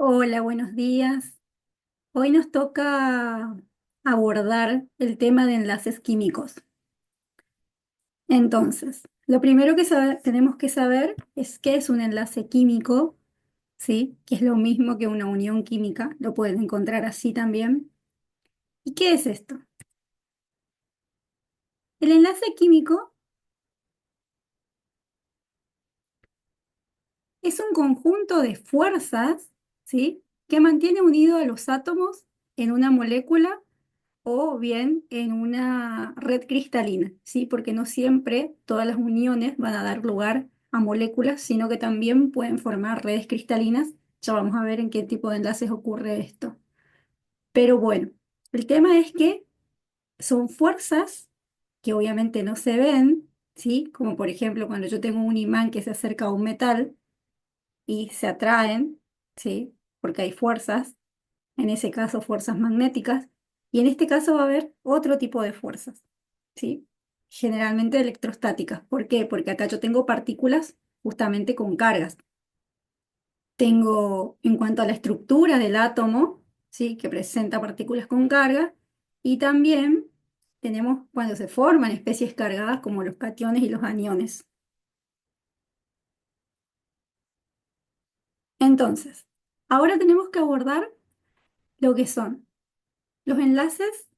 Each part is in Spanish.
Hola, buenos días. Hoy nos toca abordar el tema de enlaces químicos. Entonces, lo primero que tenemos que saber es qué es un enlace químico, ¿sí? Que es lo mismo que una unión química, lo pueden encontrar así también. ¿Y qué es esto? El enlace químico es un conjunto de fuerzas, ¿sí? Que mantiene unido a los átomos en una molécula o bien en una red cristalina, ¿sí? Porque no siempre todas las uniones van a dar lugar a moléculas, sino que también pueden formar redes cristalinas. Ya vamos a ver en qué tipo de enlaces ocurre esto. Pero bueno, el tema es que son fuerzas que obviamente no se ven, ¿sí? Como por ejemplo cuando yo tengo un imán que se acerca a un metal y se atraen, ¿sí? Porque hay fuerzas, en ese caso fuerzas magnéticas, y en este caso va a haber otro tipo de fuerzas, ¿sí? Generalmente electrostáticas. ¿Por qué? Porque acá yo tengo partículas justamente con cargas. Tengo, en cuanto a la estructura del átomo, ¿sí? Que presenta partículas con carga, y también tenemos cuando se forman especies cargadas como los cationes y los aniones. Entonces, ahora tenemos que abordar lo que son los enlaces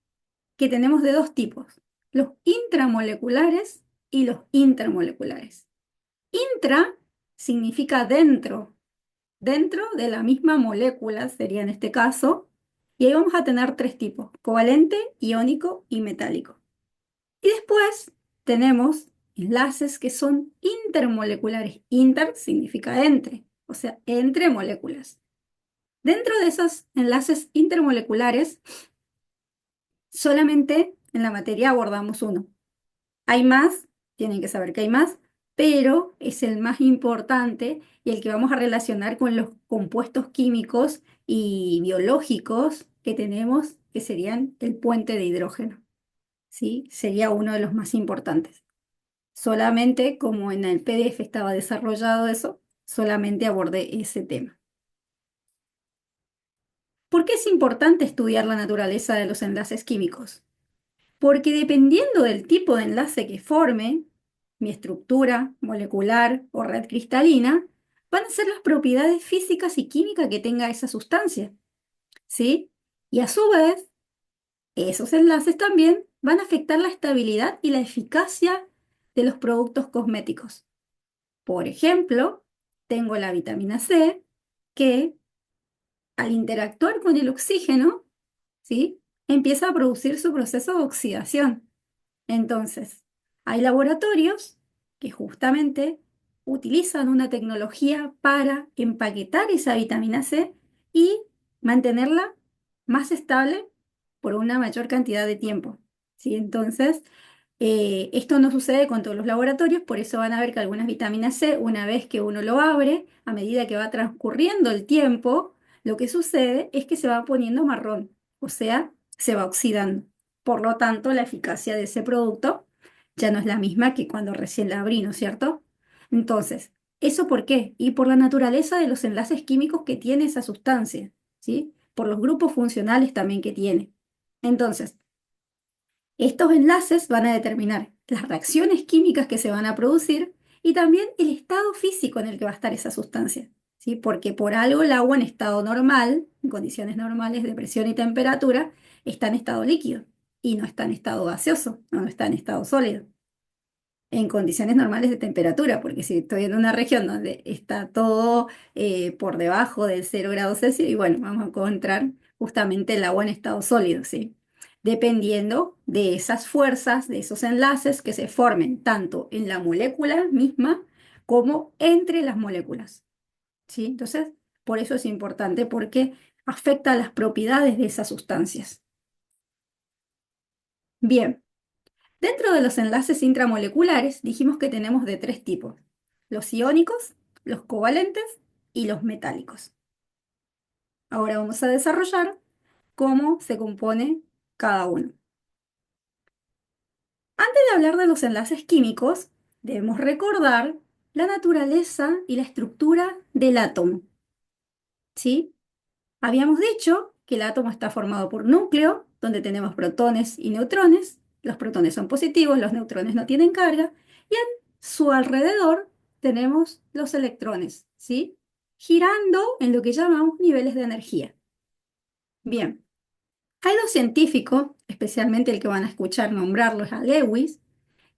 que tenemos de dos tipos, los intramoleculares y los intermoleculares. Intra significa dentro, dentro de la misma molécula sería en este caso, y ahí vamos a tener tres tipos, covalente, iónico y metálico. Y después tenemos enlaces que son intermoleculares. Inter significa entre, o sea, entre moléculas. Dentro de esos enlaces intermoleculares, solamente en la materia abordamos uno. Hay más, tienen que saber que hay más, pero es el más importante y el que vamos a relacionar con los compuestos químicos y biológicos que tenemos, que serían el puente de hidrógeno, ¿sí? Sería uno de los más importantes. Solamente como en el PDF estaba desarrollado eso, solamente abordé ese tema. ¿Por qué es importante estudiar la naturaleza de los enlaces químicos? Porque dependiendo del tipo de enlace que forme, mi estructura molecular o red cristalina, van a ser las propiedades físicas y químicas que tenga esa sustancia, ¿sí? Y a su vez, esos enlaces también van a afectar la estabilidad y la eficacia de los productos cosméticos. Por ejemplo, tengo la vitamina C que al interactuar con el oxígeno, ¿sí? Empieza a producir su proceso de oxidación. Entonces, hay laboratorios que justamente utilizan una tecnología para empaquetar esa vitamina C y mantenerla más estable por una mayor cantidad de tiempo. ¿Sí? Entonces, esto no sucede con todos los laboratorios, por eso van a ver que algunas vitaminas C, una vez que uno lo abre, a medida que va transcurriendo el tiempo, lo que sucede es que se va poniendo marrón, o sea, se va oxidando. Por lo tanto, la eficacia de ese producto ya no es la misma que cuando recién la abrí, ¿no es cierto? Entonces, ¿eso por qué? Y por la naturaleza de los enlaces químicos que tiene esa sustancia, ¿sí? Por los grupos funcionales también que tiene. Entonces, estos enlaces van a determinar las reacciones químicas que se van a producir y también el estado físico en el que va a estar esa sustancia, ¿sí? Porque por algo el agua en estado normal, en condiciones normales de presión y temperatura, está en estado líquido y no está en estado gaseoso, no está en estado sólido. En condiciones normales de temperatura, porque si estoy en una región donde está todo por debajo del 0 grados Celsius, y bueno, vamos a encontrar justamente el agua en estado sólido, ¿sí? Dependiendo de esas fuerzas, de esos enlaces que se formen tanto en la molécula misma como entre las moléculas, ¿sí? Entonces, por eso es importante, porque afecta las propiedades de esas sustancias. Bien. Dentro de los enlaces intramoleculares dijimos que tenemos de tres tipos, los iónicos, los covalentes y los metálicos. Ahora vamos a desarrollar cómo se compone cada uno. Antes de hablar de los enlaces químicos, debemos recordar la naturaleza y la estructura del átomo, ¿sí? Habíamos dicho que el átomo está formado por núcleo, donde tenemos protones y neutrones. Los protones son positivos, los neutrones no tienen carga, y en su alrededor tenemos los electrones, ¿sí? Girando en lo que llamamos niveles de energía. Bien, hay dos científicos, especialmente el que van a escuchar nombrarlo es a Lewis,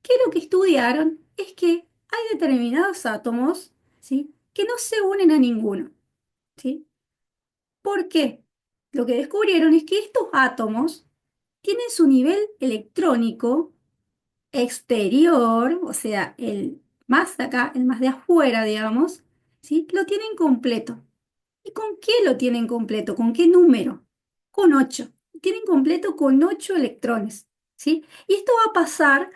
que lo que estudiaron es que hay determinados átomos, ¿sí? Que no se unen a ninguno, ¿sí? ¿Por qué? Lo que descubrieron es que estos átomos tienen su nivel electrónico exterior, o sea, el más de acá, el más de afuera, digamos, ¿sí? Lo tienen completo. ¿Y con qué lo tienen completo? ¿Con qué número? Con 8. Tienen completo con 8 electrones, ¿sí? Y esto va a pasar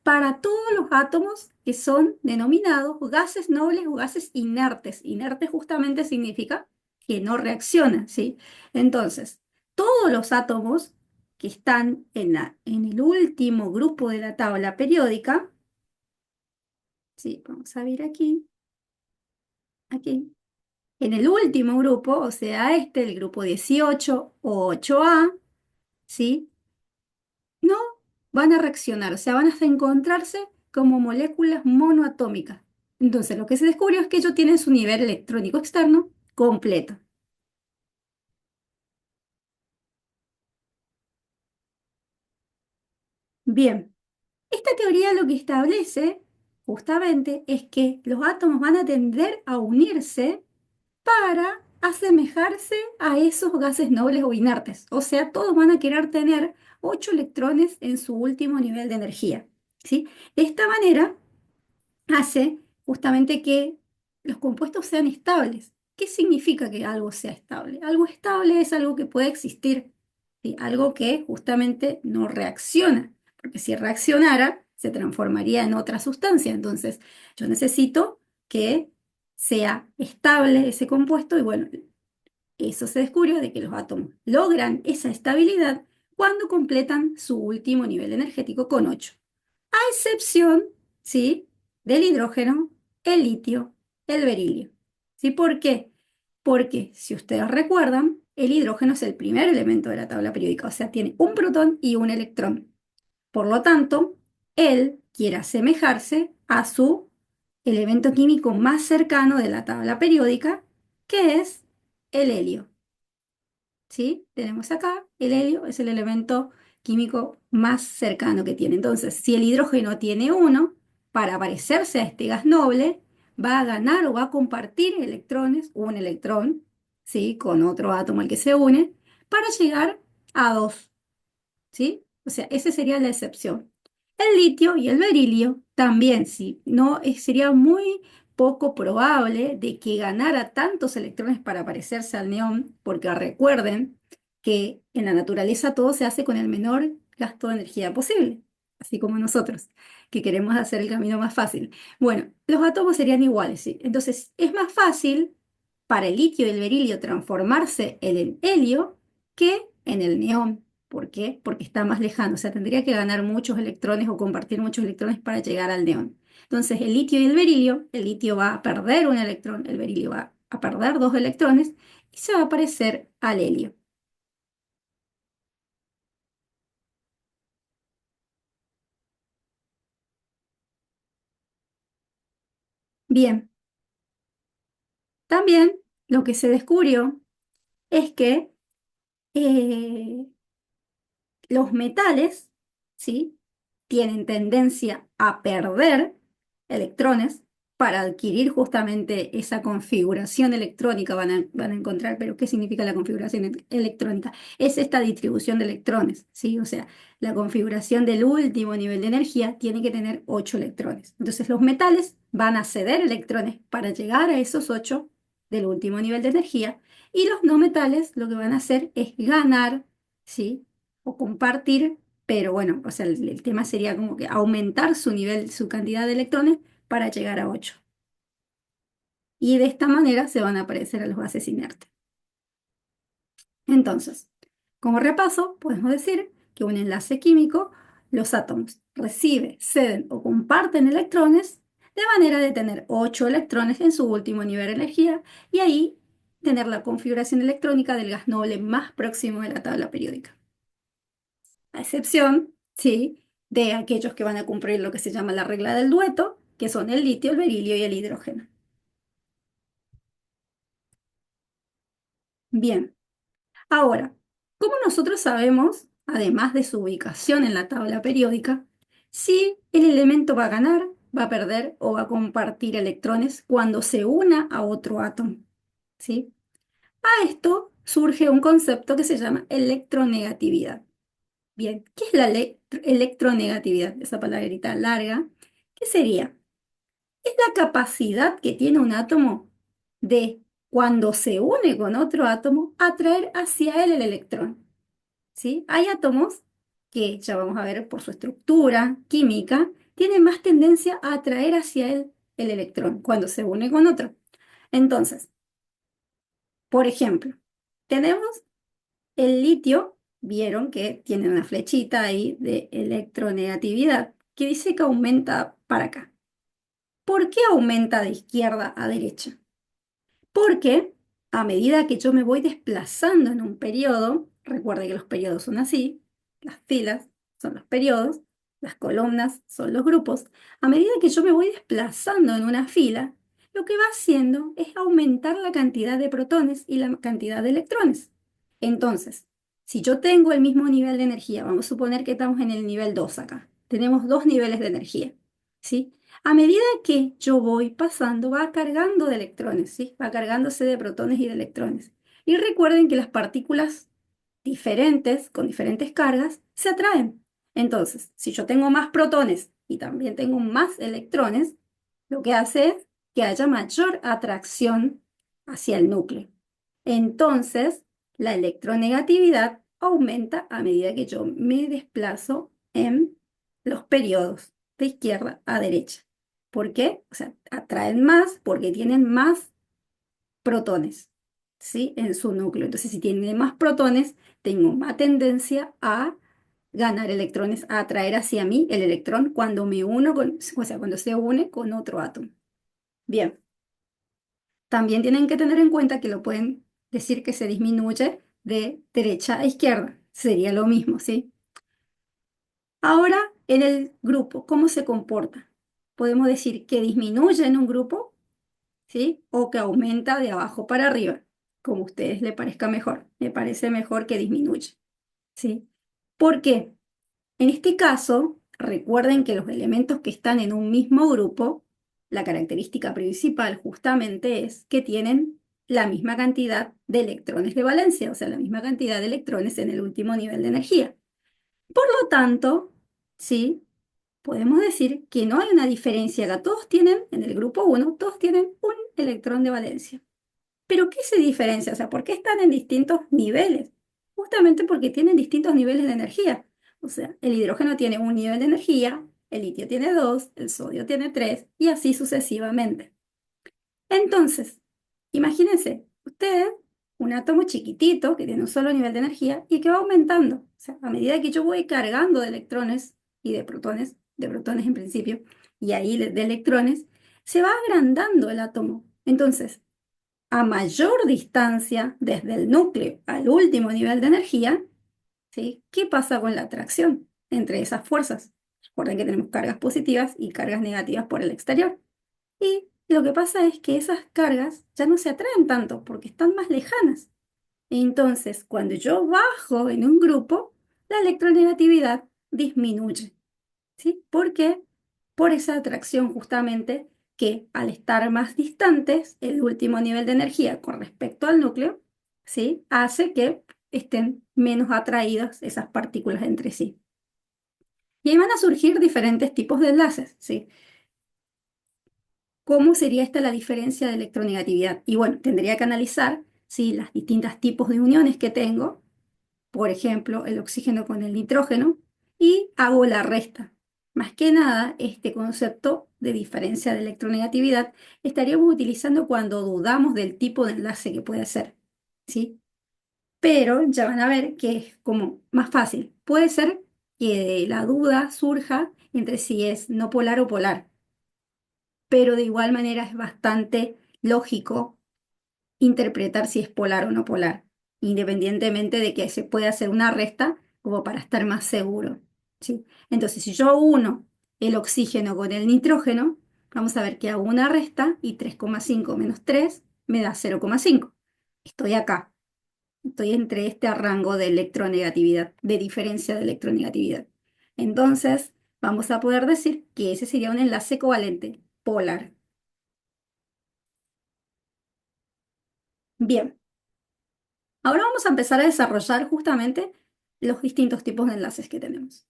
para todos los átomos que son denominados gases nobles o gases inertes. Inerte justamente significa que no reaccionan, ¿sí? Entonces, todos los átomos que están en el último grupo de la tabla periódica, ¿sí? Vamos a ver aquí, aquí. En el último grupo, o sea, el grupo 18 o 8A, ¿sí? No van a reaccionar, o sea, van a encontrarse como moléculas monoatómicas. Entonces, lo que se descubrió es que ellos tienen su nivel electrónico externo completo. Bien, esta teoría lo que establece justamente es que los átomos van a tender a unirse para asemejarse a esos gases nobles o inertes. O sea, todos van a querer tener 8 electrones en su último nivel de energía, ¿sí? De esta manera hace justamente que los compuestos sean estables. ¿Qué significa que algo sea estable? Algo estable es algo que puede existir, ¿sí? Algo que justamente no reacciona, porque si reaccionara se transformaría en otra sustancia. Entonces, yo necesito que sea estable ese compuesto y bueno, eso se descubrió de que los átomos logran esa estabilidad cuando completan su último nivel energético con 8 a excepción, ¿sí? Del hidrógeno, el litio, el berilio. ¿Sí? ¿Por qué? Porque, si ustedes recuerdan, el hidrógeno es el primer elemento de la tabla periódica, o sea, tiene un protón y un electrón. Por lo tanto, él quiere asemejarse a su elemento químico más cercano de la tabla periódica, que es el helio. ¿Sí? Tenemos acá el helio, es el elemento químico más cercano que tiene. Entonces, si el hidrógeno tiene uno, para parecerse a este gas noble, va a ganar o va a compartir electrones, un electrón, ¿sí? Con otro átomo al que se une, para llegar a dos. ¿Sí? O sea, esa sería la excepción. El litio y el berilio también, sí, no sería muy poco probable de que ganara tantos electrones para parecerse al neón, porque recuerden que en la naturaleza todo se hace con el menor gasto de energía posible, así como nosotros, que queremos hacer el camino más fácil. Bueno, los átomos serían iguales, ¿sí? Entonces, es más fácil para el litio y el berilio transformarse en el helio que en el neón. ¿Por qué? Porque está más lejano, o sea, tendría que ganar muchos electrones o compartir muchos electrones para llegar al neón. Entonces, el litio y el litio va a perder un electrón, el berilio va a perder dos electrones y se va a parecer al helio. Bien, también lo que se descubrió es que eh, los metales, ¿sí? Tienen tendencia a perder electrones para adquirir justamente esa configuración electrónica, van a encontrar, pero ¿qué significa la configuración electrónica? Es esta distribución de electrones, ¿sí? O sea, la configuración del último nivel de energía tiene que tener 8 electrones. Entonces los metales van a ceder electrones para llegar a esos 8 del último nivel de energía y los no metales lo que van a hacer es ganar, ¿sí? O compartir, pero bueno, o sea, el tema sería como que aumentar su nivel, su cantidad de electrones para llegar a 8. Y de esta manera se van a parecer a los gases inertes. Entonces, como repaso, podemos decir que un enlace químico, los átomos reciben, ceden o comparten electrones de manera de tener 8 electrones en su último nivel de energía y ahí tener la configuración electrónica del gas noble más próximo de la tabla periódica. A excepción, ¿sí?, de aquellos que van a cumplir lo que se llama la regla del dueto, que son el litio, el berilio y el hidrógeno. Bien, ahora, ¿cómo nosotros sabemos, además de su ubicación en la tabla periódica, si el elemento va a ganar, va a perder o va a compartir electrones cuando se una a otro átomo? ¿Sí? A esto surge un concepto que se llama electronegatividad. Bien, ¿qué es la electronegatividad? Esa palabrita larga. ¿Qué sería? Es la capacidad que tiene un átomo de, cuando se une con otro átomo, atraer hacia él el electrón. ¿Sí? Hay átomos que, ya vamos a ver por su estructura química, tienen más tendencia a atraer hacia él el electrón cuando se une con otro. Entonces, por ejemplo, tenemos el litio, vieron que tiene una flechita ahí de electronegatividad que dice que aumenta para acá. ¿Por qué aumenta de izquierda a derecha? Porque a medida que yo me voy desplazando en un periodo, recuerde que los periodos son así, las filas son los periodos, las columnas son los grupos, a medida que yo me voy desplazando en una fila, lo que va haciendo es aumentar la cantidad de protones y la cantidad de electrones. Entonces, si yo tengo el mismo nivel de energía, vamos a suponer que estamos en el nivel 2 acá, tenemos dos niveles de energía, ¿sí? A medida que yo voy pasando, va cargando de electrones, ¿sí? Va cargándose de protones y de electrones. Y recuerden que las partículas diferentes, con diferentes cargas, se atraen. Entonces, si yo tengo más protones y también tengo más electrones, lo que hace es que haya mayor atracción hacia el núcleo. Entonces, la electronegatividad aumenta a medida que yo me desplazo en los periodos de izquierda a derecha. ¿Por qué? O sea, atraen más porque tienen más protones, ¿sí?, en su núcleo. Entonces, si tienen más protones, tengo más tendencia a ganar electrones, a atraer hacia mí el electrón cuando me uno con, o sea, cuando se une con otro átomo. Bien, también tienen que tener en cuenta que lo pueden decir que se disminuye de derecha a izquierda. Sería lo mismo, ¿sí? Ahora, en el grupo, ¿cómo se comporta? Podemos decir que disminuye en un grupo, ¿sí? O que aumenta de abajo para arriba, como a ustedes les parezca mejor. Me parece mejor que disminuye, ¿sí? ¿Por qué? En este caso, recuerden que los elementos que están en un mismo grupo, la característica principal justamente es que tienen la misma cantidad de electrones de valencia, o sea, la misma cantidad de electrones en el último nivel de energía. Por lo tanto, ¿sí?, podemos decir que no hay una diferencia acá. Todos tienen, en el grupo 1, todos tienen un electrón de valencia. ¿Pero qué se diferencia? O sea, ¿por qué están en distintos niveles? Justamente porque tienen distintos niveles de energía. O sea, el hidrógeno tiene un nivel de energía, el litio tiene dos, el sodio tiene tres, y así sucesivamente. Entonces, imagínense, ustedes, un átomo chiquitito que tiene un solo nivel de energía y que va aumentando. O sea, a medida que yo voy cargando de electrones y de protones en principio, y ahí de electrones, se va agrandando el átomo. Entonces, a mayor distancia desde el núcleo al último nivel de energía, ¿sí?, ¿qué pasa con la atracción entre esas fuerzas? Recuerden que tenemos cargas positivas y cargas negativas por el exterior. Y lo que pasa es que esas cargas ya no se atraen tanto porque están más lejanas. Entonces, cuando yo bajo en un grupo, la electronegatividad disminuye. ¿Sí? ¿Por qué? Por esa atracción justamente que, al estar más distantes, el último nivel de energía con respecto al núcleo, ¿sí?, hace que estén menos atraídas esas partículas entre sí. Y ahí van a surgir diferentes tipos de enlaces, ¿sí? ¿Cómo sería esta la diferencia de electronegatividad? Y bueno, tendría que analizar, ¿sí?, las distintos tipos de uniones que tengo, por ejemplo, el oxígeno con el nitrógeno, y hago la resta. Más que nada, este concepto de diferencia de electronegatividad estaríamos utilizando cuando dudamos del tipo de enlace que puede ser, ¿sí? Pero ya van a ver que es como más fácil. Puede ser que la duda surja entre si es no polar o polar, pero de igual manera es bastante lógico interpretar si es polar o no polar, independientemente de que se pueda hacer una resta como para estar más seguro, ¿sí? Entonces, si yo uno el oxígeno con el nitrógeno, vamos a ver que hago una resta y 3,5 menos 3 me da 0,5. Estoy acá, estoy entre este rango de electronegatividad, de diferencia de electronegatividad. Entonces, vamos a poder decir que ese sería un enlace covalente polar. Bien, ahora vamos a empezar a desarrollar justamente los distintos tipos de enlaces que tenemos.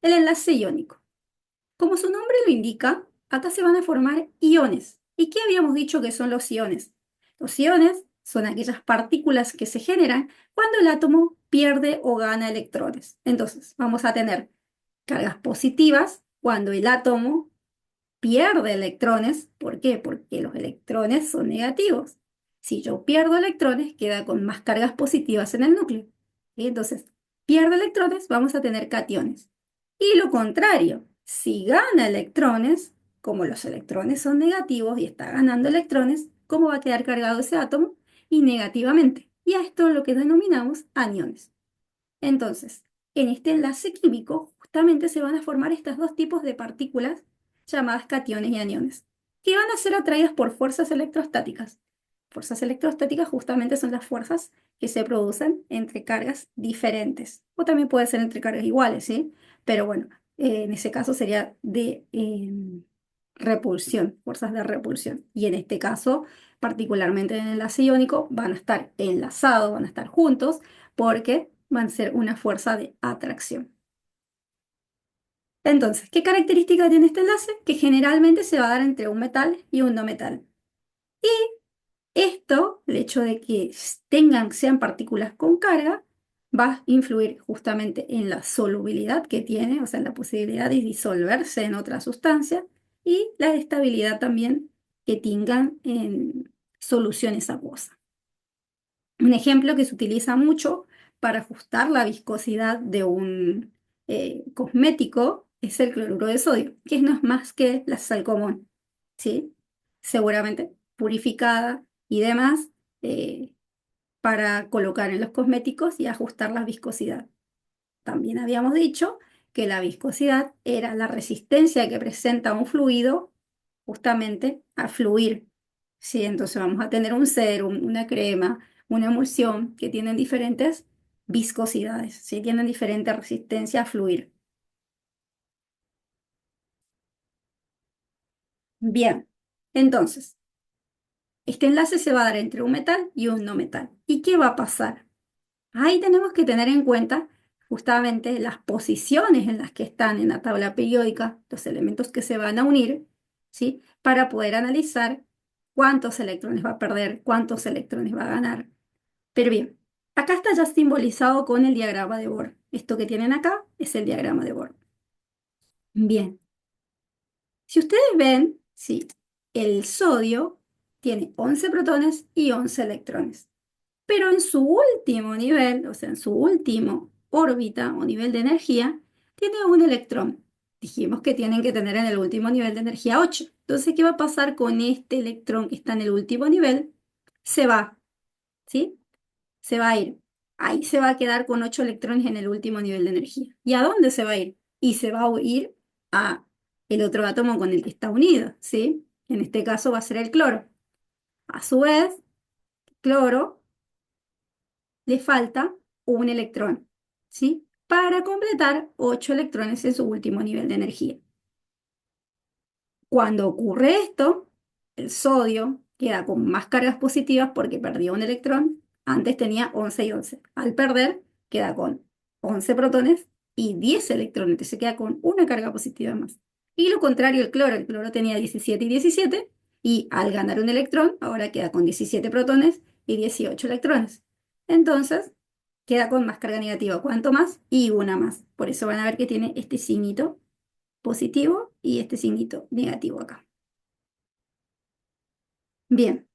El enlace iónico. Como su nombre lo indica, acá se van a formar iones. ¿Y qué habíamos dicho que son los iones? Los iones son aquellas partículas que se generan cuando el átomo pierde o gana electrones. Entonces, vamos a tener cargas positivas cuando el átomo pierde electrones. ¿Por qué? Porque los electrones son negativos. Si yo pierdo electrones, queda con más cargas positivas en el núcleo. ¿Sí? Entonces, pierde electrones, vamos a tener cationes. Y lo contrario, si gana electrones, como los electrones son negativos y está ganando electrones, ¿cómo va a quedar cargado ese átomo? Y negativamente. Y a esto es lo que denominamos aniones. Entonces, en este enlace químico justamente se van a formar estos dos tipos de partículas llamadas cationes y aniones, que van a ser atraídas por fuerzas electrostáticas. Fuerzas electrostáticas justamente son las fuerzas que se producen entre cargas diferentes, o también puede ser entre cargas iguales, ¿sí? Pero bueno, en ese caso sería de repulsión, fuerzas de repulsión. Y en este caso, particularmente en el enlace iónico, van a estar enlazados, van a estar juntos porque van a ser una fuerza de atracción. Entonces, ¿qué característica tiene este enlace? Que generalmente se va a dar entre un metal y un no metal. Esto, el hecho de que sean partículas con carga, va a influir justamente en la solubilidad que tiene, o sea, en la posibilidad de disolverse en otra sustancia y la estabilidad también que tengan en soluciones acuosas. Un ejemplo que se utiliza mucho para ajustar la viscosidad de un cosmético es el cloruro de sodio, que no es más que la sal común, ¿sí? Seguramente purificada y demás eh, para colocar en los cosméticos y ajustar la viscosidad. También habíamos dicho que la viscosidad era la resistencia que presenta un fluido justamente a fluir. ¿Sí? Entonces vamos a tener un sérum, una crema, una emulsión que tienen diferentes viscosidades, ¿sí? Tienen diferente resistencia a fluir. Bien, entonces, este enlace se va a dar entre un metal y un no metal. ¿Y qué va a pasar? Ahí tenemos que tener en cuenta justamente las posiciones en las que están en la tabla periódica, los elementos que se van a unir, ¿sí? Para poder analizar cuántos electrones va a perder, cuántos electrones va a ganar. Pero bien, acá está ya simbolizado con el diagrama de Bohr. Esto que tienen acá es el diagrama de Bohr. Bien, si ustedes ven, sí, el sodio tiene 11 protones y 11 electrones. Pero en su último nivel, o sea, en su último órbita o nivel de energía, tiene un electrón. Dijimos que tienen que tener en el último nivel de energía 8. Entonces, ¿qué va a pasar con este electrón que está en el último nivel? Se va, ¿sí? Se va a ir. Ahí se va a quedar con 8 electrones en el último nivel de energía. ¿Y a dónde se va a ir? Y se va a ir a el otro átomo con el que está unido, ¿sí? En este caso va a ser el cloro. A su vez, cloro le falta un electrón, ¿sí? Para completar 8 electrones en su último nivel de energía. Cuando ocurre esto, el sodio queda con más cargas positivas porque perdió un electrón. Antes tenía 11 y 11. Al perder, queda con 11 protones y 10 electrones. Entonces se queda con una carga positiva más. Y lo contrario, el cloro tenía 17 y 17 y al ganar un electrón, ahora queda con 17 protones y 18 electrones. Entonces, queda con más carga negativa. ¿Cuánto más? Y una más. Por eso van a ver que tiene este signito positivo y este signito negativo acá. Bien,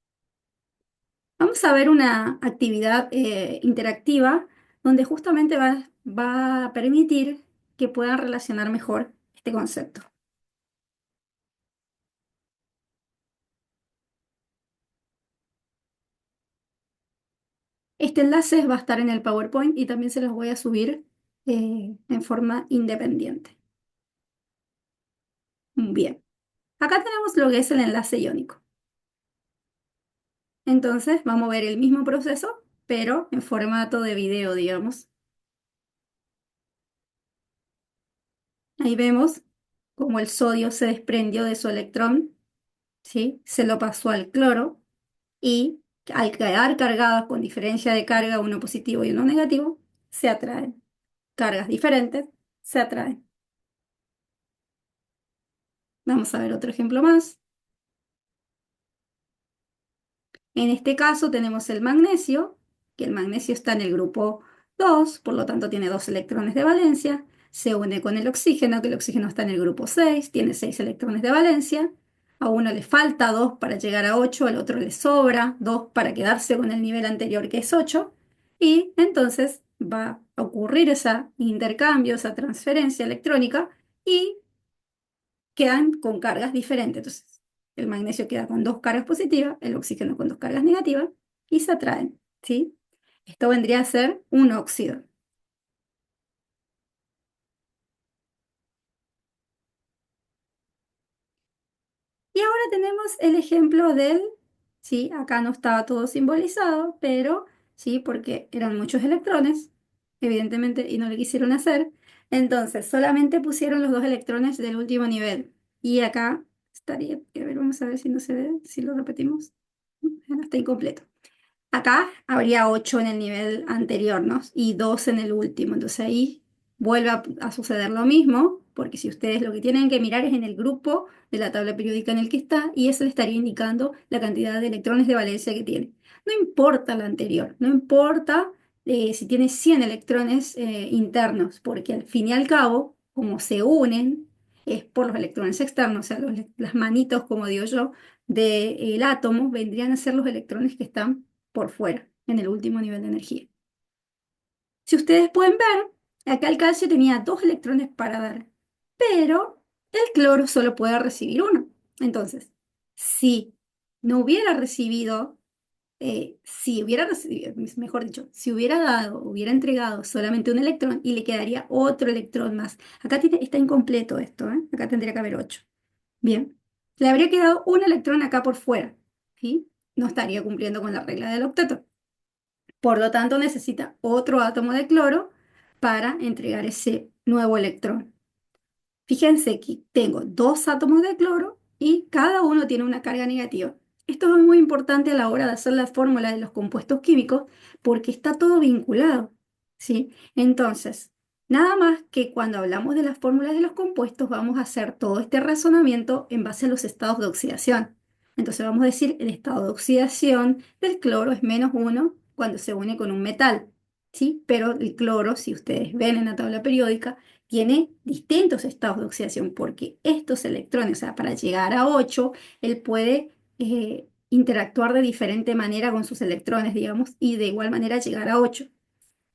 vamos a ver una actividad interactiva donde justamente va a permitir que puedan relacionar mejor este concepto. Este enlace va a estar en el PowerPoint y también se los voy a subir en forma independiente. Bien, acá tenemos lo que es el enlace iónico. Entonces vamos a ver el mismo proceso, pero en formato de video, digamos. Ahí vemos cómo el sodio se desprendió de su electrón, ¿sí? Se lo pasó al cloro y al quedar cargadas con diferencia de carga, uno positivo y uno negativo, se atraen. Cargas diferentes se atraen. Vamos a ver otro ejemplo más. En este caso tenemos el magnesio, que el magnesio está en el grupo 2, por lo tanto tiene 2 electrones de valencia. Se une con el oxígeno, que el oxígeno está en el grupo 6, tiene 6 electrones de valencia. A uno le falta 2 para llegar a 8, al otro le sobra 2 para quedarse con el nivel anterior que es 8. Y entonces va a ocurrir ese intercambio, esa transferencia electrónica y quedan con cargas diferentes. Entonces, el magnesio queda con 2 cargas positivas, el oxígeno con 2 cargas negativas y se atraen, ¿sí? Esto vendría a ser un óxido. Y ahora tenemos el ejemplo del, sí, acá no estaba todo simbolizado, pero sí, porque eran muchos electrones, evidentemente, y no le quisieron hacer. Entonces, solamente pusieron los 2 electrones del último nivel. Y acá estaría, a ver, vamos a ver si no se ve, si lo repetimos. No, está incompleto. Acá habría 8 en el nivel anterior, ¿no? Y 2 en el último. Entonces ahí vuelve a suceder lo mismo, porque si ustedes lo que tienen que mirar es en el grupo de la tabla periódica en el que está, y eso le estaría indicando la cantidad de electrones de valencia que tiene. No importa la anterior, no importa si tiene 100 electrones internos, porque al fin y al cabo, como se unen, es por los electrones externos, o sea, las manitos, como digo yo, del átomo vendrían a ser los electrones que están por fuera, en el último nivel de energía. Si ustedes pueden ver, acá el calcio tenía 2 electrones para dar, pero el cloro solo puede recibir uno. Entonces, si no hubiera recibido, si hubiera recibido, mejor dicho, si hubiera dado, hubiera entregado solamente un electrón y le quedaría otro electrón más. Acá está incompleto esto, ¿eh? Acá tendría que haber 8. Bien, le habría quedado un electrón acá por fuera, ¿sí? No estaría cumpliendo con la regla del octeto. Por lo tanto, necesita otro átomo de cloro para entregar ese nuevo electrón. Fíjense que tengo 2 átomos de cloro y cada uno tiene una carga negativa. Esto es muy importante a la hora de hacer la fórmula de los compuestos químicos porque está todo vinculado, ¿sí? Entonces, nada más que cuando hablamos de las fórmulas de los compuestos vamos a hacer todo este razonamiento en base a los estados de oxidación. Entonces vamos a decir el estado de oxidación del cloro es -1 cuando se une con un metal, ¿sí? Pero el cloro, si ustedes ven en la tabla periódica, tiene distintos estados de oxidación porque estos electrones, o sea, para llegar a 8, él puede interactuar de diferente manera con sus electrones, digamos, y de igual manera llegar a 8.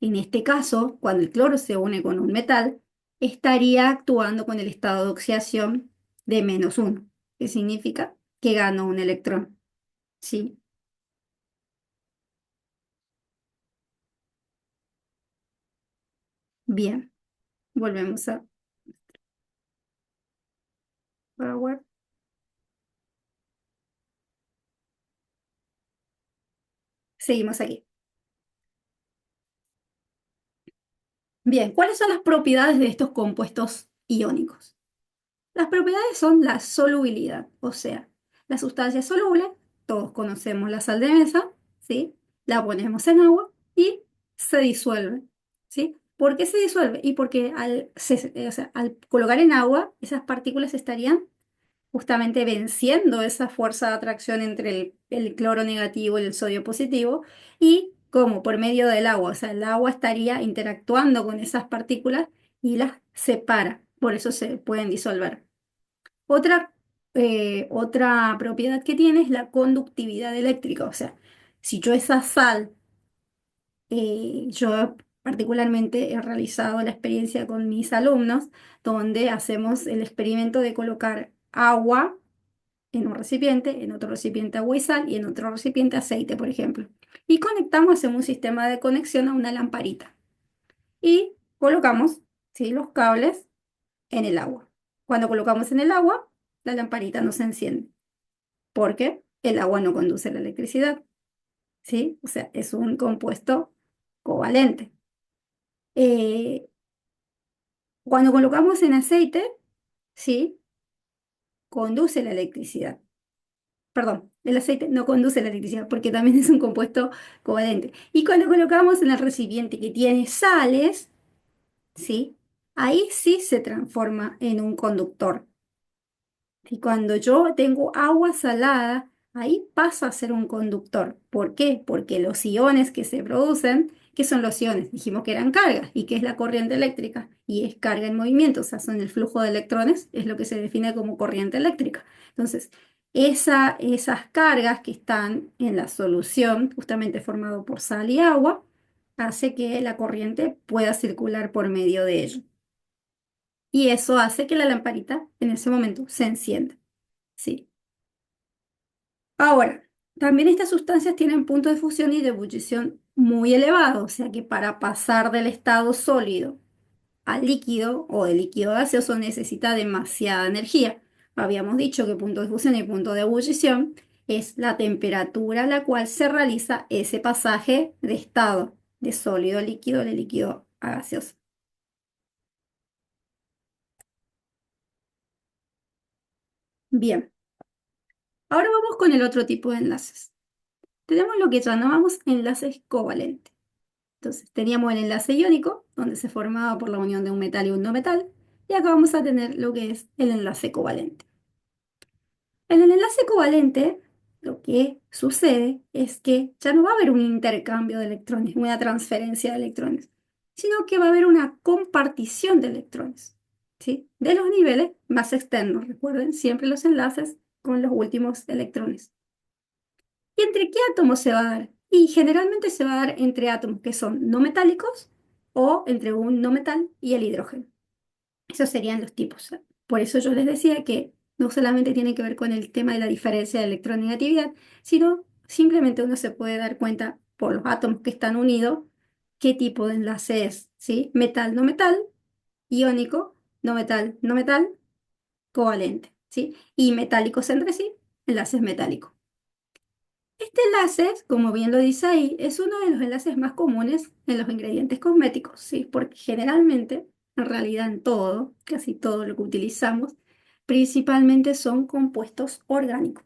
En este caso, cuando el cloro se une con un metal, estaría actuando con el estado de oxidación de -1, que significa que ganó un electrón. Sí, bien, volvemos a Power. Seguimos aquí. Bien, ¿cuáles son las propiedades de estos compuestos iónicos? Las propiedades son la solubilidad, o sea, la sustancia soluble, todos conocemos la sal de mesa, ¿sí? La ponemos en agua y se disuelve, ¿sí? ¿Por qué se disuelve? Y porque o sea, al colocar en agua, esas partículas estarían justamente venciendo esa fuerza de atracción entre el cloro negativo y el sodio positivo, y como por medio del agua, o sea, el agua estaría interactuando con esas partículas y las separa, por eso se pueden disolver. Otra, otra propiedad que tiene es la conductividad eléctrica, o sea, si yo esa sal, yo particularmente he realizado la experiencia con mis alumnos, donde hacemos el experimento de colocar agua en un recipiente, en otro recipiente agua y sal y en otro recipiente aceite, por ejemplo. y conectamos en un sistema de conexión a una lamparita y colocamos, ¿sí?, los cables en el agua. Cuando colocamos en el agua, la lamparita no se enciende porque el agua no conduce la electricidad, ¿sí? O sea, es un compuesto covalente. Eh, Cuando colocamos en aceite, ¿sí?, conduce la electricidad. Perdón, el aceite no conduce la electricidad porque también es un compuesto covalente. Y cuando colocamos en el recipiente que tiene sales, ¿sí?, ahí sí se transforma en un conductor. Y cuando yo tengo agua salada, ahí pasa a ser un conductor. ¿Por qué? Porque los iones que se producen, ¿qué son los iones? Dijimos que eran cargas. ¿Y qué es la corriente eléctrica? Y es carga en movimiento, o sea, son el flujo de electrones, es lo que se define como corriente eléctrica. Entonces, esas cargas que están en la solución, justamente formado por sal y agua, hace que la corriente pueda circular por medio de ello. Y eso hace que la lamparita en ese momento se encienda. Sí. Ahora, también estas sustancias tienen puntos de fusión y de ebullición muy elevados, o sea que para pasar del estado sólido al líquido o del líquido gaseoso necesita demasiada energía. Habíamos dicho que punto de fusión y punto de ebullición es la temperatura a la cual se realiza ese pasaje de estado de sólido a líquido, de líquido a gaseoso. Bien, ahora vamos con el otro tipo de enlaces. Tenemos lo que llamamos enlaces covalentes. Entonces, teníamos el enlace iónico, donde se formaba por la unión de un metal y un no metal, y acá vamos a tener lo que es el enlace covalente. En el enlace covalente, lo que sucede es que ya no va a haber un intercambio de electrones, una transferencia de electrones, sino que va a haber una compartición de electrones, ¿sí?, de los niveles más externos. Recuerden siempre los enlaces con los últimos electrones. ¿Y entre qué átomos se va a dar? Y generalmente se va a dar entre átomos que son no metálicos o entre un no metal y el hidrógeno. Esos serían los tipos. Por eso yo les decía que no solamente tiene que ver con el tema de la diferencia de electronegatividad, sino simplemente uno se puede dar cuenta por los átomos que están unidos qué tipo de enlace es, ¿sí? Metal, no metal, iónico, no metal, covalente, ¿sí? Y metálicos entre sí, enlaces metálicos. Este enlace, como bien lo dice ahí, es uno de los enlaces más comunes en los ingredientes cosméticos, ¿sí? Porque generalmente, en realidad en todo, casi todo lo que utilizamos, principalmente son compuestos orgánicos.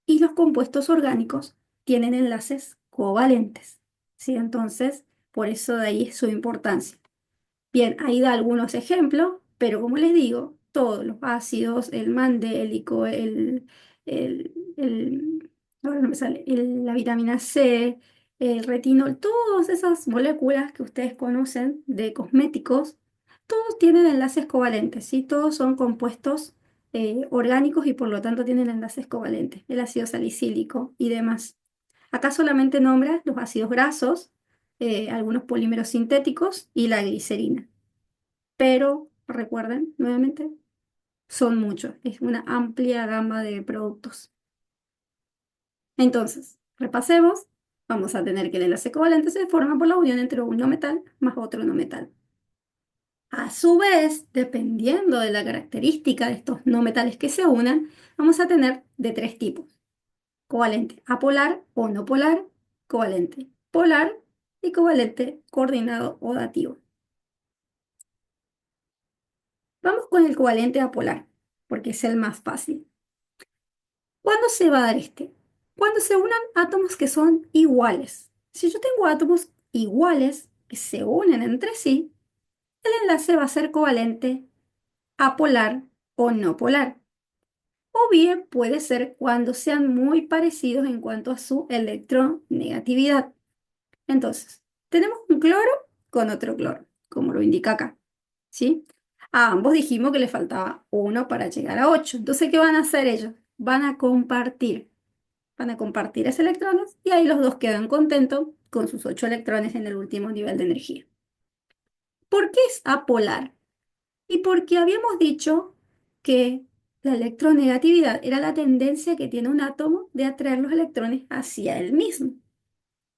Y los compuestos orgánicos tienen enlaces covalentes, ¿sí? Entonces, por eso de ahí su importancia. Bien, ahí da algunos ejemplos, pero como les digo, todos los ácidos, el mandélico, ahora no me sale, la vitamina C, el retinol, todas esas moléculas que ustedes conocen de cosméticos, todos tienen enlaces covalentes, ¿sí? Todos son compuestos orgánicos y por lo tanto tienen enlaces covalentes, el ácido salicílico y demás. Acá solamente nombra los ácidos grasos, algunos polímeros sintéticos y la glicerina. Pero recuerden, nuevamente, son muchos, es una amplia gama de productos. Entonces, repasemos, vamos a tener que el enlace covalente se forma por la unión entre un no metal más otro no metal. A su vez, dependiendo de la característica de estos no metales que se unan, vamos a tener de tres tipos: covalente apolar o no polar, covalente polar y covalente coordinado o dativo. Vamos con el covalente apolar, porque es el más fácil. ¿Cuándo se va a dar este? Cuando se unan átomos que son iguales. Si yo tengo átomos iguales que se unen entre sí, el enlace va a ser covalente apolar o no polar. O bien puede ser cuando sean muy parecidos en cuanto a su electronegatividad. Entonces, tenemos un cloro con otro cloro, como lo indica acá, ¿sí? A ambos dijimos que le faltaba uno para llegar a 8. Entonces, ¿qué van a hacer ellos? Van a compartir esos electrones y ahí los dos quedan contentos con sus 8 electrones en el último nivel de energía. ¿Por qué es apolar? Y porque habíamos dicho que la electronegatividad era la tendencia que tiene un átomo de atraer los electrones hacia él mismo.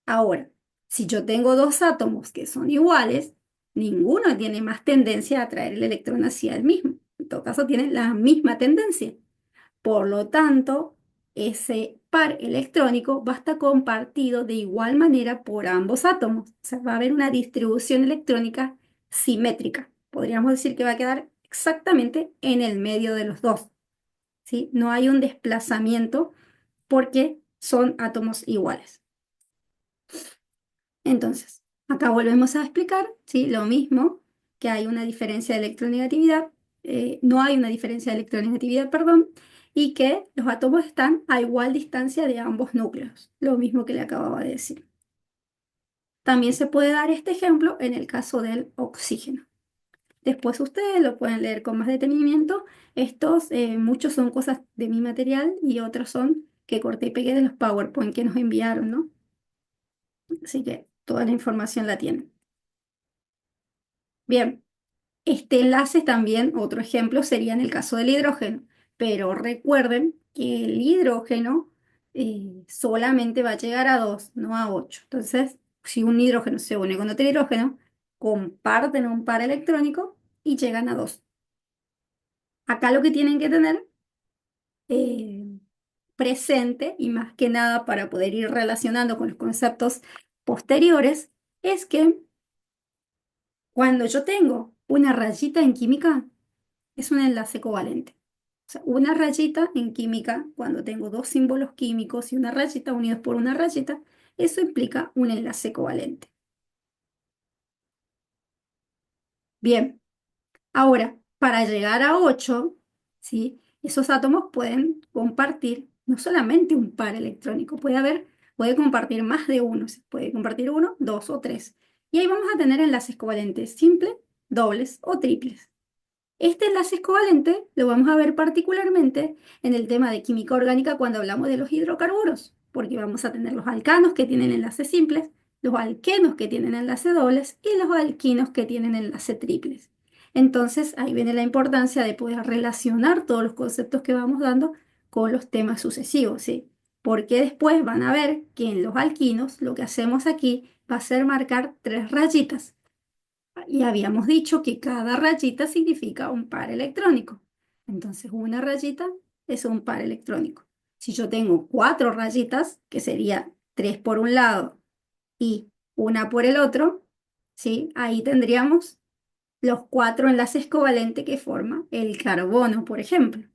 Ahora, si yo tengo dos átomos que son iguales, ninguno tiene más tendencia a atraer el electrón hacia el mismo. En todo caso, tienen la misma tendencia. Por lo tanto, ese par electrónico va a estar compartido de igual manera por ambos átomos. O sea, va a haber una distribución electrónica simétrica. Podríamos decir que va a quedar exactamente en el medio de los dos, ¿sí? No hay un desplazamiento porque son átomos iguales. Entonces, acá volvemos a explicar, ¿sí? Lo mismo, que hay una diferencia de electronegatividad, no hay una diferencia de electronegatividad, perdón, y que los átomos están a igual distancia de ambos núcleos, lo mismo que le acababa de decir. También se puede dar este ejemplo en el caso del oxígeno. Después ustedes lo pueden leer con más detenimiento. Estos, muchos son cosas de mi material y otros son que corté y pegué de los PowerPoint que nos enviaron, ¿no? Así que toda la información la tienen. Bien. Este enlace también, otro ejemplo, sería en el caso del hidrógeno, pero recuerden que el hidrógeno solamente va a llegar a 2, no a 8. Entonces, si un hidrógeno se une con otro hidrógeno, comparten un par electrónico y llegan a 2. Acá lo que tienen que tener eh, presente, y más que nada para poder ir relacionando con los conceptos posteriores, es que cuando yo tengo una rayita en química, es un enlace covalente. O sea, una rayita en química, cuando tengo dos símbolos químicos y una rayita unidos por una rayita, eso implica un enlace covalente. Bien, ahora, para llegar a 8, ¿sí? Esos átomos pueden compartir no solamente un par electrónico, puede compartir más de uno, se puede compartir uno, dos o tres. Y ahí vamos a tener enlaces covalentes simples, dobles o triples. Este enlace covalente lo vamos a ver particularmente en el tema de química orgánica cuando hablamos de los hidrocarburos, porque vamos a tener los alcanos que tienen enlaces simples, los alquenos que tienen enlaces dobles y los alquinos que tienen enlaces triples. Entonces ahí viene la importancia de poder relacionar todos los conceptos que vamos dando con los temas sucesivos, ¿sí? Porque después van a ver que en los alquinos lo que hacemos aquí va a ser marcar tres rayitas y habíamos dicho que cada rayita significa un par electrónico. Entonces, una rayita es un par electrónico. Si yo tengo cuatro rayitas, que sería tres por un lado y una por el otro, ¿sí? Ahí tendríamos los cuatro enlaces covalentes que forma el carbono, por ejemplo.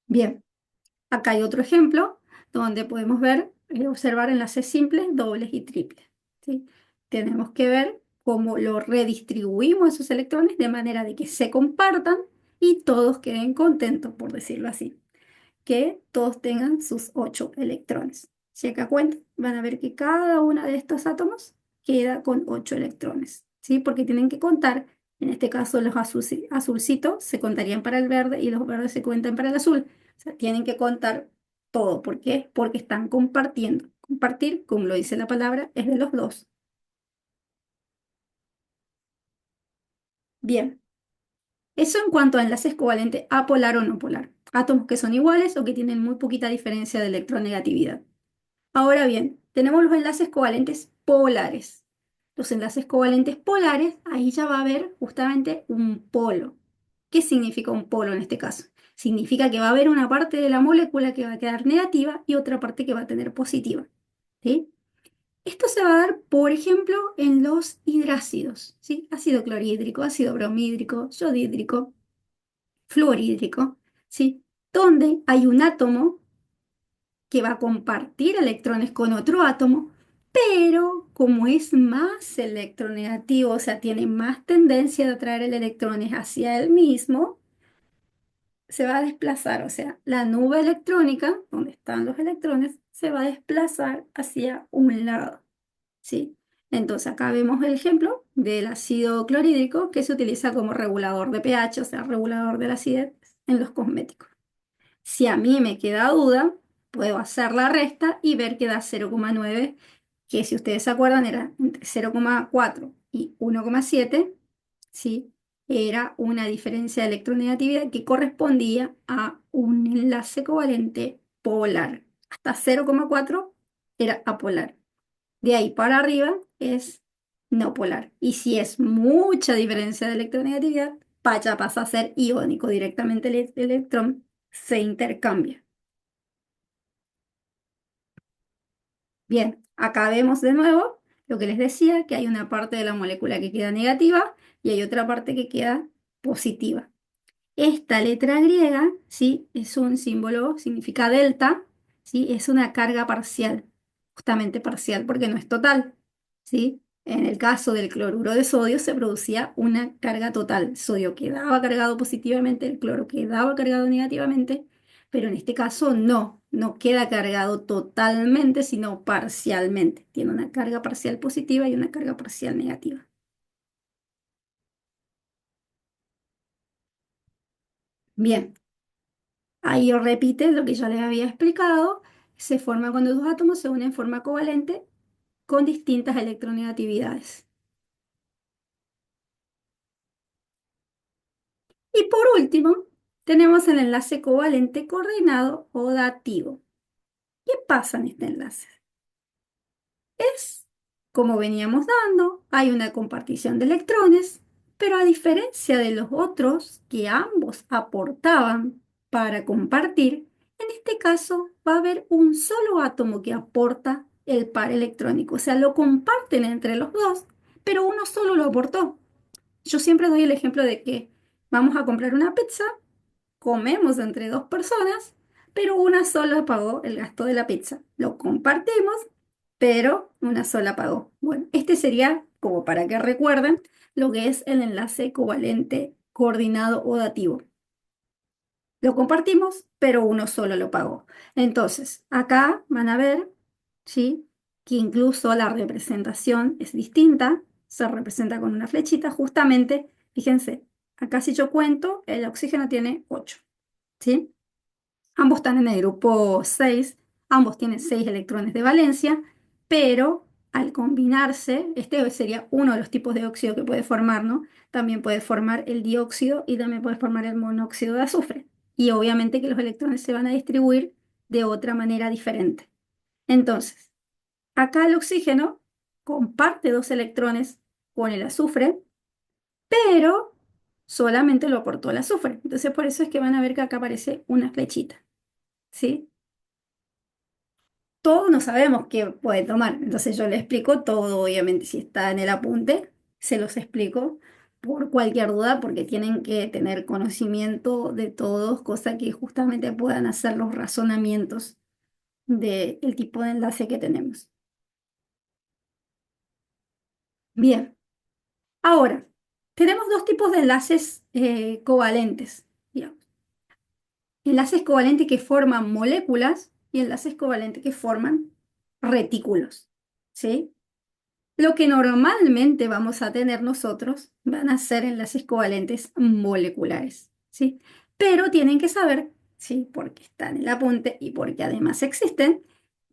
Bien. Acá hay otro ejemplo donde podemos ver, observar enlaces simples, dobles y triples, ¿sí? Tenemos que ver cómo lo redistribuimos esos electrones de manera de que se compartan y todos queden contentos, por decirlo así, que todos tengan sus 8 electrones. Si acá cuentan, van a ver que cada uno de estos átomos queda con 8 electrones, ¿sí? Porque tienen que contar, en este caso los azulcitos se contarían para el verde y los verdes se cuentan para el azul. O sea, tienen que contar todo. ¿Por qué? Porque están compartiendo. Compartir, como lo dice la palabra, es de los dos. Bien, eso en cuanto a enlaces covalentes apolar o no polar. Átomos que son iguales o que tienen muy poquita diferencia de electronegatividad. Ahora bien, tenemos los enlaces covalentes polares. Los enlaces covalentes polares, ahí ya va a haber justamente un polo. ¿Qué significa un polo en este caso? Significa que va a haber una parte de la molécula que va a quedar negativa y otra parte que va a tener positiva. ¿Sí? Esto se va a dar, por ejemplo, en los hidrácidos, ¿sí? Ácido clorhídrico, ácido bromhídrico, yodhídrico, fluorhídrico, ¿sí? Donde hay un átomo que va a compartir electrones con otro átomo, pero como es más electronegativo, o sea, tiene más tendencia de atraer el electrones hacia el mismo, se va a desplazar, o sea, la nube electrónica, donde están los electrones, se va a desplazar hacia un lado, ¿sí? Entonces acá vemos el ejemplo del ácido clorhídrico que se utiliza como regulador de pH, o sea, regulador de la acidez en los cosméticos. Si a mí me queda duda, puedo hacer la resta y ver que da 0,9, que si ustedes se acuerdan era entre 0,4 y 1,7, ¿sí? era una diferencia de electronegatividad que correspondía a un enlace covalente polar. Hasta 0,4 era apolar. De ahí para arriba es no polar. Y si es mucha diferencia de electronegatividad, ya pasa a ser iónico. Directamente el electrón se intercambia. Bien, acá vemos de nuevo lo que les decía, que hay una parte de la molécula que queda negativa y hay otra parte que queda positiva. Esta letra griega, ¿sí? Es un símbolo, significa delta, ¿sí? Es una carga parcial, justamente parcial porque no es total, ¿sí? En el caso del cloruro de sodio se producía una carga total. El sodio quedaba cargado positivamente, el cloro quedaba cargado negativamente, pero en este caso no queda cargado totalmente, sino parcialmente. Tiene una carga parcial positiva y una carga parcial negativa. Bien. Ahí repite lo que ya les había explicado. Se forma cuando dos átomos se unen en forma covalente con distintas electronegatividades. Y por último, tenemos el enlace covalente coordinado o dativo. ¿Qué pasa en este enlace? Es, como veníamos dando, hay una compartición de electrones, pero a diferencia de los otros que ambos aportaban para compartir, en este caso va a haber un solo átomo que aporta el par electrónico, o sea, lo comparten entre los dos, pero uno solo lo aportó. Yo siempre doy el ejemplo de que vamos a comprar una pizza, comemos entre dos personas, pero una sola pagó el gasto de la pizza. Lo compartimos, pero una sola pagó. Bueno, este sería, como para que recuerden, lo que es el enlace covalente coordinado o dativo. Lo compartimos, pero uno solo lo pagó. Entonces, acá van a ver, ¿sí? Que incluso la representación es distinta. Se representa con una flechita, justamente, fíjense, acá si yo cuento, el oxígeno tiene 8, ¿sí? Ambos están en el grupo 6, ambos tienen 6 electrones de valencia, pero al combinarse, este sería uno de los tipos de óxido que puede formar, ¿no? También puede formar el dióxido y también puede formar el monóxido de azufre. Y obviamente que los electrones se van a distribuir de otra manera diferente. Entonces, acá el oxígeno comparte 2 electrones con el azufre, pero solamente lo aportó el azufre. Entonces, por eso es que van a ver que acá aparece una flechita, ¿sí? Todos no sabemos qué puede tomar. Entonces yo le explico todo, obviamente, si está en el apunte, se los explico por cualquier duda, porque tienen que tener conocimiento de todos, cosa que justamente puedan hacer los razonamientos del tipo de enlace que tenemos. Bien, ahora, tenemos dos tipos de enlaces covalentes, digamos. Enlaces covalentes que forman moléculas y enlaces covalentes que forman retículos, ¿sí? Lo que normalmente vamos a tener nosotros van a ser enlaces covalentes moleculares, ¿sí? Pero tienen que saber, ¿sí? Porque están en el apunte y porque además existen,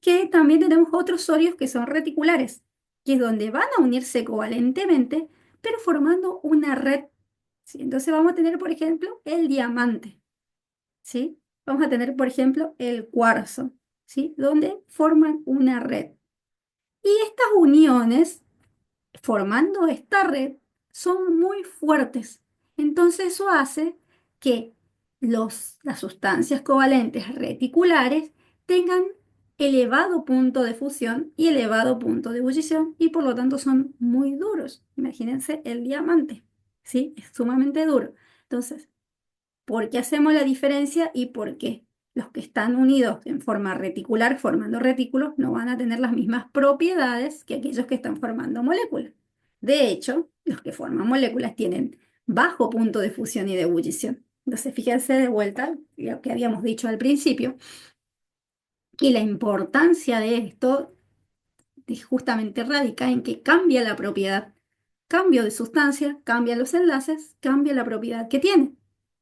que también tenemos otros sorios que son reticulares, que es donde van a unirse covalentemente, pero formando una red, ¿sí? Entonces vamos a tener, por ejemplo, el diamante, ¿sí? Vamos a tener, por ejemplo, el cuarzo, ¿sí? Donde forman una red. Y estas uniones formando esta red son muy fuertes. Entonces eso hace que las sustancias covalentes reticulares tengan elevado punto de fusión y elevado punto de ebullición y por lo tanto son muy duros. Imagínense el diamante, ¿sí? Es sumamente duro. Entonces, ¿por qué hacemos la diferencia y por qué? Los que están unidos en forma reticular, formando retículos, no van a tener las mismas propiedades que aquellos que están formando moléculas. De hecho, los que forman moléculas tienen bajo punto de fusión y de ebullición. Entonces, fíjense de vuelta lo que habíamos dicho al principio, que la importancia de esto justamente radica en que cambia la propiedad. Cambio de sustancia, cambia los enlaces, cambia la propiedad que tiene.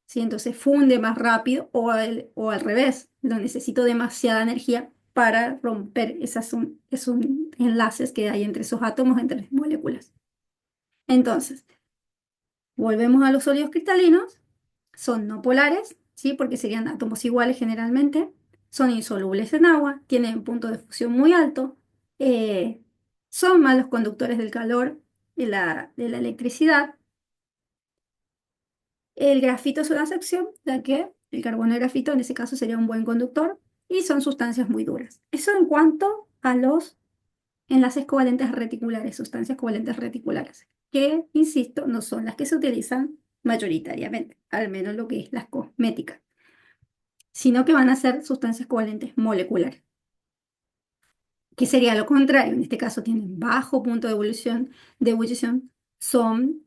¿Sí? Entonces funde más rápido o al revés, no necesito demasiada energía para romper esos enlaces que hay entre esos átomos, entre las moléculas. Entonces, Volvemos a los sólidos cristalinos, son no polares, ¿sí? Porque serían átomos iguales generalmente, son insolubles en agua, tienen un punto de fusión muy alto, eh, son malos conductores del calor y de la electricidad. El grafito es una excepción, ya que el carbono de grafito en ese caso sería un buen conductor y son sustancias muy duras. Eso en cuanto a los enlaces covalentes reticulares, sustancias covalentes reticulares, que, insisto, no son las que se utilizan mayoritariamente, al menos lo que es las cosméticas, sino que van a ser sustancias covalentes moleculares, que sería lo contrario. En este caso tienen bajo punto de ebullición, son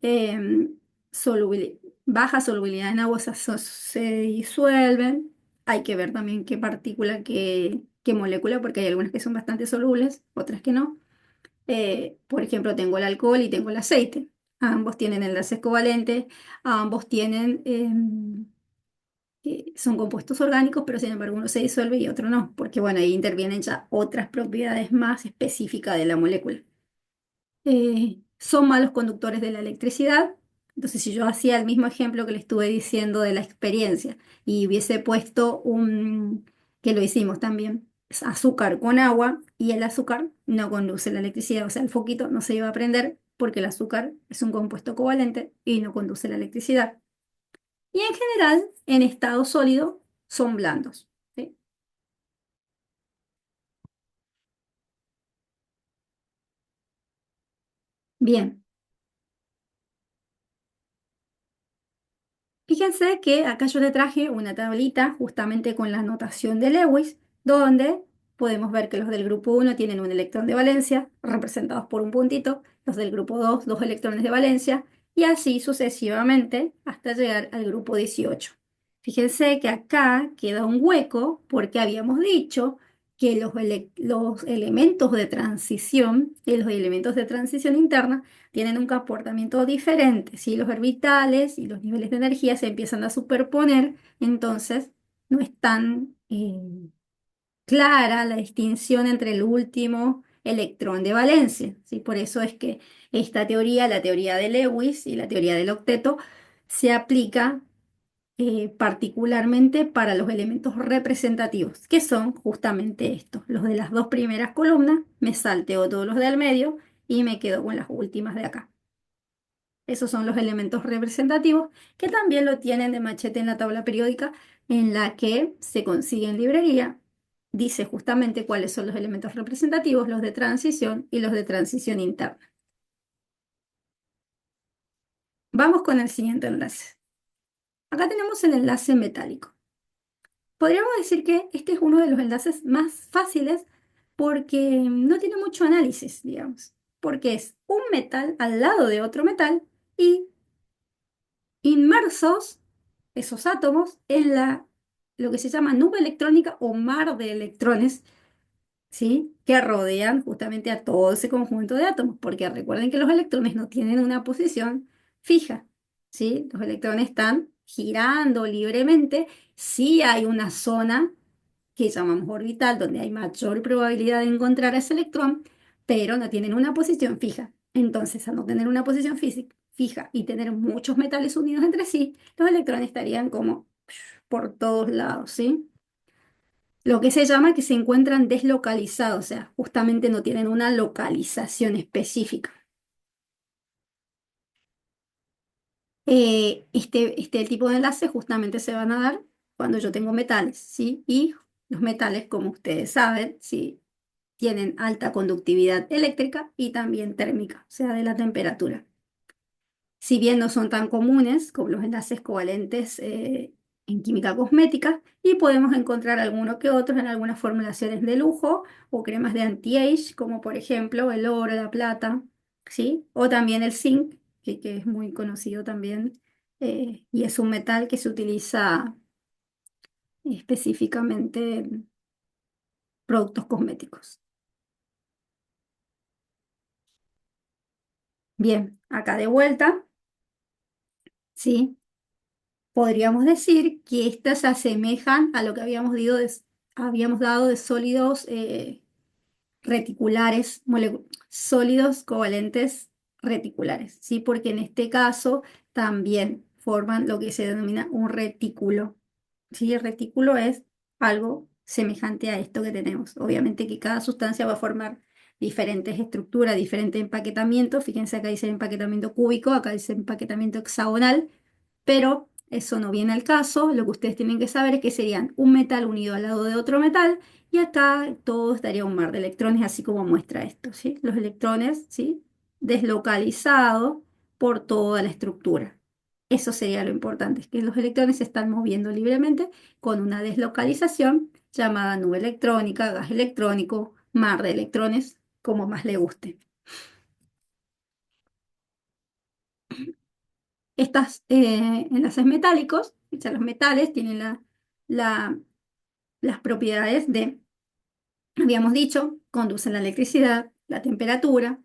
baja solubilidad en agua, o sea, se disuelven. Hay que ver también qué partícula, qué molécula, porque hay algunas que son bastante solubles, otras que no. Por ejemplo, tengo el alcohol y tengo el aceite. Ambos tienen enlaces covalentes, ambos tienen, son compuestos orgánicos, pero sin embargo uno se disuelve y otro no, porque bueno, ahí intervienen ya otras propiedades más específicas de la molécula. Son malos conductores de la electricidad. Entonces, si yo hacía el mismo ejemplo que le estuve diciendo de la experiencia y hubiese puesto que lo hicimos también, es azúcar con agua y el azúcar no conduce la electricidad, o sea, el foquito no se iba a prender porque el azúcar es un compuesto covalente y no conduce la electricidad. Y en general, en estado sólido, son blandos. ¿Sí? Bien. Fíjense que acá yo le traje una tablita justamente con la notación de Lewis, donde podemos ver que los del grupo 1 tienen un electrón de valencia, representados por un puntito, los del grupo 2, dos electrones de valencia, y así sucesivamente hasta llegar al grupo 18. Fíjense que acá queda un hueco porque habíamos dicho que los elementos de transición y los elementos de transición interna tienen un comportamiento diferente, ¿sí? Los orbitales y los niveles de energía se empiezan a superponer, entonces no es tan clara la distinción entre el último electrón de valencia, ¿sí? Por eso es que esta teoría, la teoría de Lewis y la teoría del octeto, se aplica particularmente para los elementos representativos, que son justamente estos, los de las dos primeras columnas, me salteo todos los del medio y me quedo con las últimas de acá. Esos son los elementos representativos que también lo tienen de machete en la tabla periódica en la que se consigue en librería. Dice justamente cuáles son los elementos representativos, los de transición y los de transición interna. Vamos con el siguiente enlace. Acá tenemos el enlace metálico. Podríamos decir que este es uno de los enlaces más fáciles porque no tiene mucho análisis, digamos, porque es un metal al lado de otro metal y inmersos esos átomos en lo que se llama nube electrónica o mar de electrones, ¿sí? Que rodean justamente a todo ese conjunto de átomos, porque recuerden que los electrones no tienen una posición fija, ¿sí? Los electrones están girando libremente, sí hay una zona que llamamos orbital, donde hay mayor probabilidad de encontrar a ese electrón, pero no tienen una posición fija. Entonces, al no tener una posición fija y tener muchos metales unidos entre sí, los electrones estarían como por todos lados, ¿sí? Lo que se llama que se encuentran deslocalizados, o sea, justamente no tienen una localización específica. Este tipo de enlaces justamente se van a dar cuando yo tengo metales, ¿sí? Y los metales, como ustedes saben, ¿sí? Tienen alta conductividad eléctrica y también térmica, o sea, de la temperatura. Si bien no son tan comunes como los enlaces covalentes en química cosmética, y podemos encontrar algunos que otros en algunas formulaciones de lujo o cremas de anti-age, como por ejemplo el oro, la plata, ¿sí? O también el zinc, que es muy conocido también, y es un metal que se utiliza específicamente en productos cosméticos. Bien, acá de vuelta, ¿sí? Podríamos decir que estas se asemejan a lo que habíamos dado de sólidos reticulares, sólidos covalentes reticulares, ¿sí? Porque en este caso también forman lo que se denomina un retículo. ¿Sí? El retículo es algo semejante a esto que tenemos. Obviamente que cada sustancia va a formar diferentes estructuras, diferentes empaquetamientos. Fíjense acá dice empaquetamiento cúbico, acá dice empaquetamiento hexagonal, pero eso no viene al caso. Lo que ustedes tienen que saber es que serían un metal unido al lado de otro metal y acá todo estaría un mar de electrones, así como muestra esto, ¿sí? Los electrones, ¿sí? Deslocalizados por toda la estructura. Eso sería lo importante, es que los electrones se están moviendo libremente con una deslocalización llamada nube electrónica, gas electrónico, mar de electrones, como más le guste. Estos enlaces metálicos, o sea, los metales tienen la- las propiedades de, habíamos dicho, conducen la electricidad, la temperatura,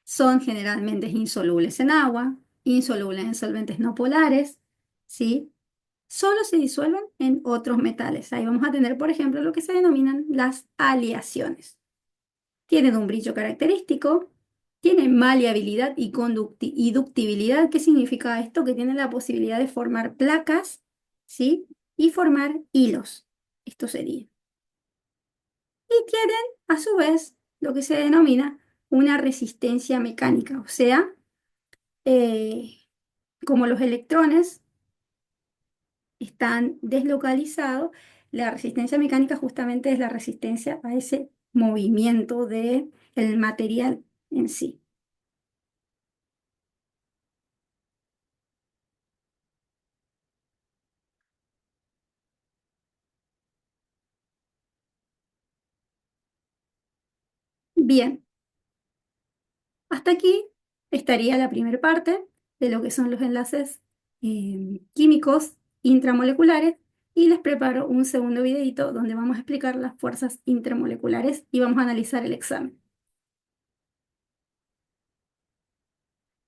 son generalmente insolubles en agua, insolubles en solventes no polares, ¿sí? Solo se disuelven en otros metales. Ahí vamos a tener, por ejemplo, lo que se denominan las aleaciones. Tienen un brillo característico, tienen maleabilidad y ductibilidad. ¿Qué significa esto? Que tienen la posibilidad de formar placas, ¿sí? Y formar hilos. Esto sería. Y tienen, a su vez, lo que se denomina una resistencia mecánica, o sea, eh, como los electrones están deslocalizados, la resistencia mecánica justamente es la resistencia a ese movimiento del material en sí. Bien, hasta aquí estaría la primera parte de lo que son los enlaces químicos intramoleculares y les preparo un segundo videito donde vamos a explicar las fuerzas intramoleculares y vamos a analizar el examen.